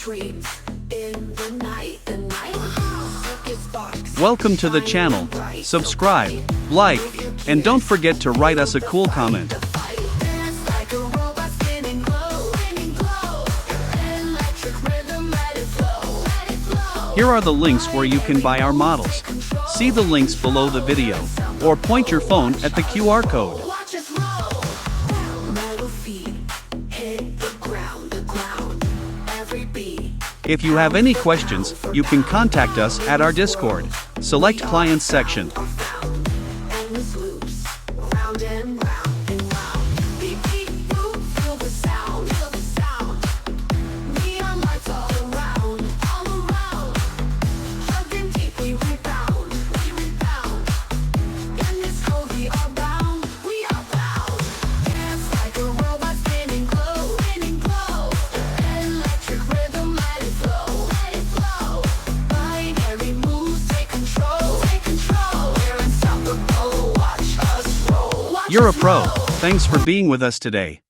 dreams in the night. Circus sparks. Welcome to the channel. Subscribe, like, and don't forget to write us a cool comment. Dance like a robot spinning glow. Electric rhythm, let it flow. Here are the links where you can buy our models. See the links below the video, or point your phone at the QR code. Watch us roll. Metal feet hit the ground. Every beat. If you have any questions, you can contact us at our Discord. Select Clients section. Endless loops, round and round and round. Beat, beat, boop, feel the sound. Neon lights all around. Hugging deep, we rebound. In this code we are bound. Dance like a robot spinning glow. Electric rhythm, let it flow. Binary moves, take control. We're unstoppable, watch us roll. You're a pro. Thanks for being with us today.